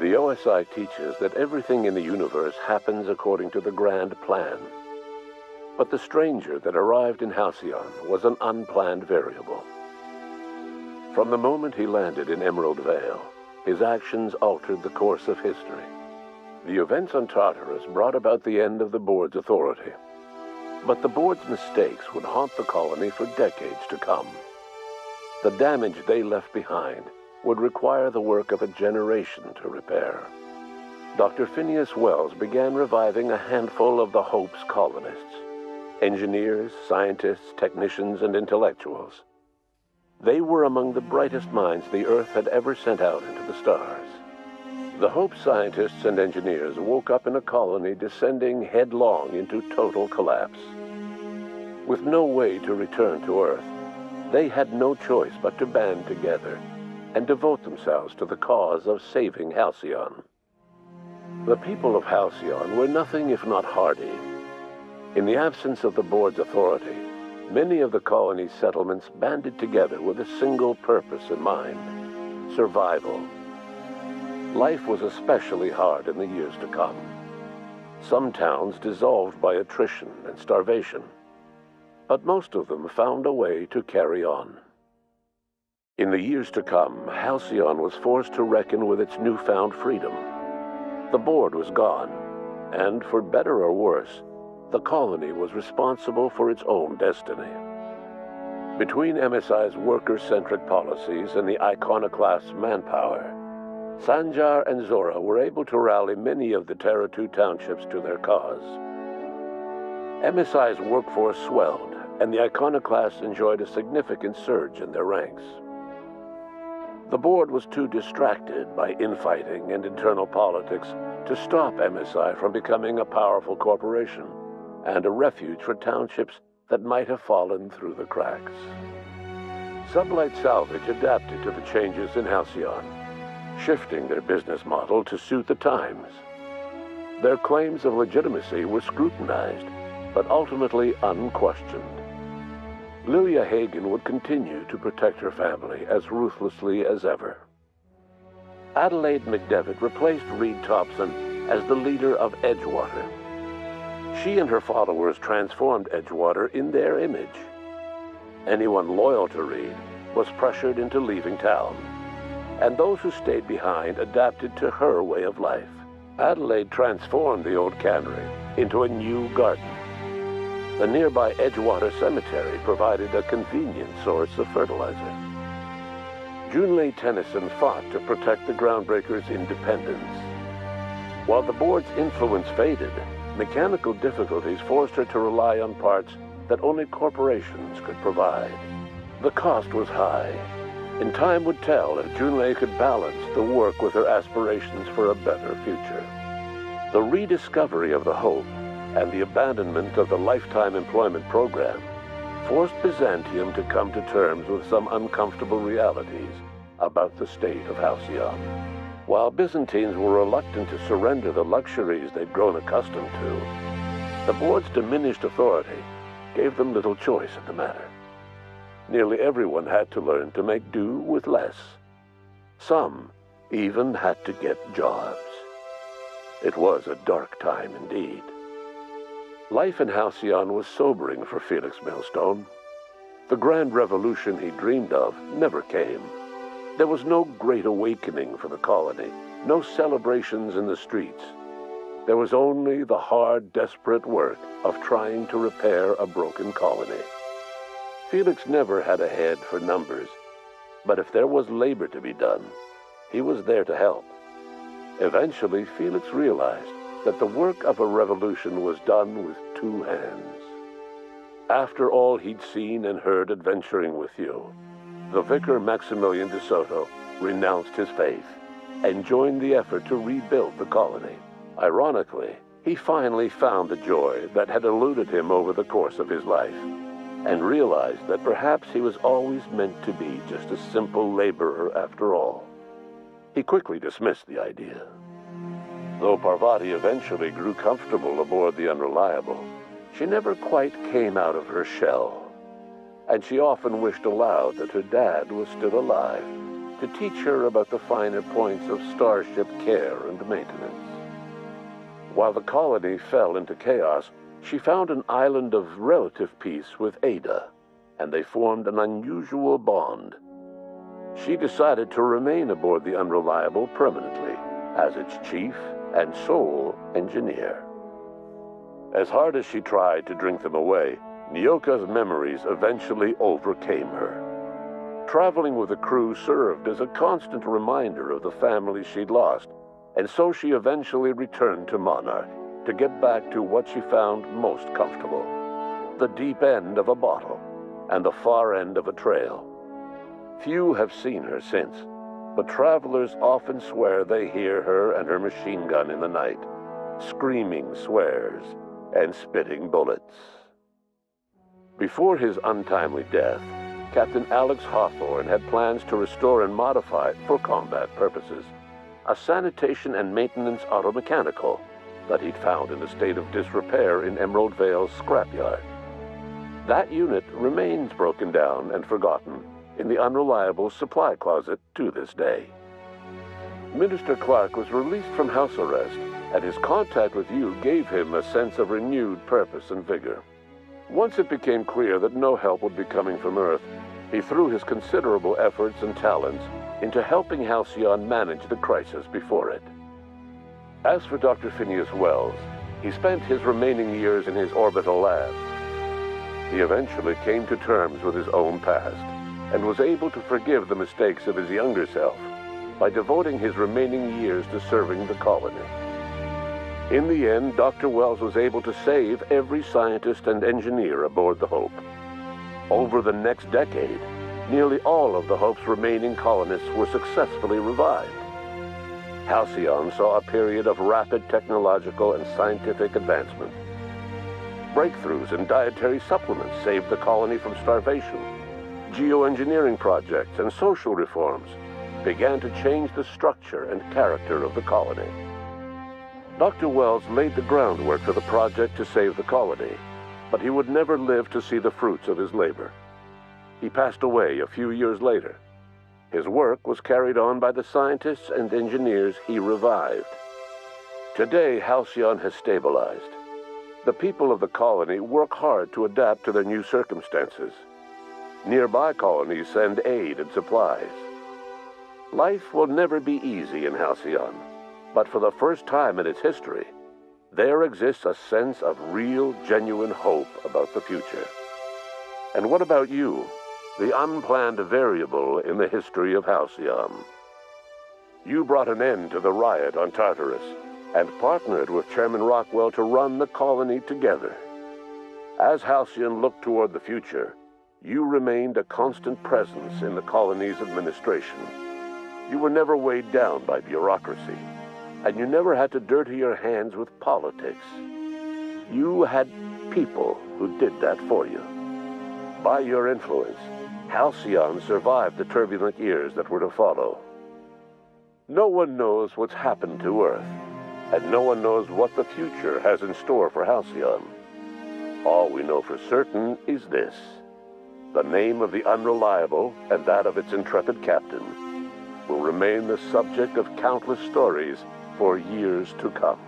The OSI teaches that everything in the universe happens according to the grand plan. But the stranger that arrived in Halcyon was an unplanned variable. From the moment he landed in Emerald Vale, his actions altered the course of history. The events on Tartarus brought about the end of the board's authority. But the board's mistakes would haunt the colony for decades to come. The damage they left behind would require the work of a generation to repair. Dr. Phineas Wells began reviving a handful of the Hope's colonists: engineers, scientists, technicians, and intellectuals. They were among the brightest minds the Earth had ever sent out into the stars. The Hope scientists and engineers woke up in a colony descending headlong into total collapse. With no way to return to Earth, they had no choice but to band together and devote themselves to the cause of saving Halcyon. The people of Halcyon were nothing if not hardy. In the absence of the board's authority, many of the colony's settlements banded together with a single purpose in mind: survival. Life was especially hard in the years to come. Some towns dissolved by attrition and starvation, but most of them found a way to carry on. In the years to come, Halcyon was forced to reckon with its newfound freedom. The board was gone, and for better or worse, the colony was responsible for its own destiny. Between MSI's worker-centric policies and the iconoclast's manpower, Sanjar and Zora were able to rally many of the Terra 2 townships to their cause. MSI's workforce swelled, and the iconoclasts enjoyed a significant surge in their ranks. The board was too distracted by infighting and internal politics to stop MSI from becoming a powerful corporation and a refuge for townships that might have fallen through the cracks. Sublight Salvage adapted to the changes in Halcyon, shifting their business model to suit the times. Their claims of legitimacy were scrutinized, but ultimately unquestioned. Lilia Hagen would continue to protect her family as ruthlessly as ever. Adelaide McDevitt replaced Reed Thompson as the leader of Edgewater. She and her followers transformed Edgewater in their image. Anyone loyal to Reed was pressured into leaving town, and those who stayed behind adapted to her way of life. Adelaide transformed the old cannery into a new garden. The nearby Edgewater Cemetery provided a convenient source of fertilizer. Junlei Tennyson fought to protect the Groundbreakers' independence. While the board's influence faded, mechanical difficulties forced her to rely on parts that only corporations could provide. The cost was high, and time would tell if Junlei could balance the work with her aspirations for a better future. The rediscovery of the Hope and the abandonment of the lifetime employment program forced Byzantium to come to terms with some uncomfortable realities about the state of Halcyon. While Byzantines were reluctant to surrender the luxuries they'd grown accustomed to, the board's diminished authority gave them little choice in the matter. Nearly everyone had to learn to make do with less. Some even had to get jobs. It was a dark time indeed. Life in Halcyon was sobering for Felix Millstone. The grand revolution he dreamed of never came. There was no great awakening for the colony, no celebrations in the streets. There was only the hard, desperate work of trying to repair a broken colony. Felix never had a head for numbers, but if there was labor to be done, he was there to help. Eventually, Felix realized that the work of a revolution was done with two hands. After all he'd seen and heard adventuring with you, the vicar Maximilian de Soto renounced his faith and joined the effort to rebuild the colony. Ironically, he finally found the joy that had eluded him over the course of his life, and realized that perhaps he was always meant to be just a simple laborer after all. He quickly dismissed the idea. Though Parvati eventually grew comfortable aboard the Unreliable, she never quite came out of her shell, and she often wished aloud that her dad was still alive to teach her about the finer points of starship care and maintenance. While the colony fell into chaos, she found an island of relative peace with Ada, and they formed an unusual bond. She decided to remain aboard the Unreliable permanently as its chief and sole engineer. As hard as she tried to drink them away, Nyoka's memories eventually overcame her. Traveling with the crew served as a constant reminder of the family she'd lost, and so she eventually returned to Monarch to get back to what she found most comfortable: the deep end of a bottle and the far end of a trail. Few have seen her since, but travelers often swear they hear her and her machine gun in the night, screaming swears and spitting bullets. Before his untimely death, Captain Alex Hawthorne had plans to restore and modify, for combat purposes, a sanitation and maintenance automechanical that he'd found in a state of disrepair in Emerald Vale's scrapyard. That unit remains broken down and forgotten in the Unreliable supply closet to this day. Minister Clark was released from house arrest, and his contact with you gave him a sense of renewed purpose and vigor. Once it became clear that no help would be coming from Earth, he threw his considerable efforts and talents into helping Halcyon manage the crisis before it. As for Dr. Phineas Wells, he spent his remaining years in his orbital lab. He eventually came to terms with his own past and was able to forgive the mistakes of his younger self by devoting his remaining years to serving the colony. In the end, Dr. Wells was able to save every scientist and engineer aboard the Hope. Over the next decade, nearly all of the Hope's remaining colonists were successfully revived. Halcyon saw a period of rapid technological and scientific advancement. Breakthroughs in dietary supplements saved the colony from starvation. Geoengineering projects and social reforms began to change the structure and character of the colony. Dr. Wells laid the groundwork for the project to save the colony, but he would never live to see the fruits of his labor. He passed away a few years later. His work was carried on by the scientists and engineers he revived. Today, Halcyon has stabilized. The people of the colony work hard to adapt to their new circumstances. Nearby colonies send aid and supplies. Life will never be easy in Halcyon, but for the first time in its history, there exists a sense of real, genuine hope about the future. And what about you, the unplanned variable in the history of Halcyon? You brought an end to the riot on Tartarus and partnered with Chairman Rockwell to run the colony together. As Halcyon looked toward the future, you remained a constant presence in the colony's administration. You were never weighed down by bureaucracy, and you never had to dirty your hands with politics. You had people who did that for you. By your influence, Halcyon survived the turbulent years that were to follow. No one knows what's happened to Earth, and no one knows what the future has in store for Halcyon. All we know for certain is this: the name of the Unreliable and that of its intrepid captain will remain the subject of countless stories for years to come.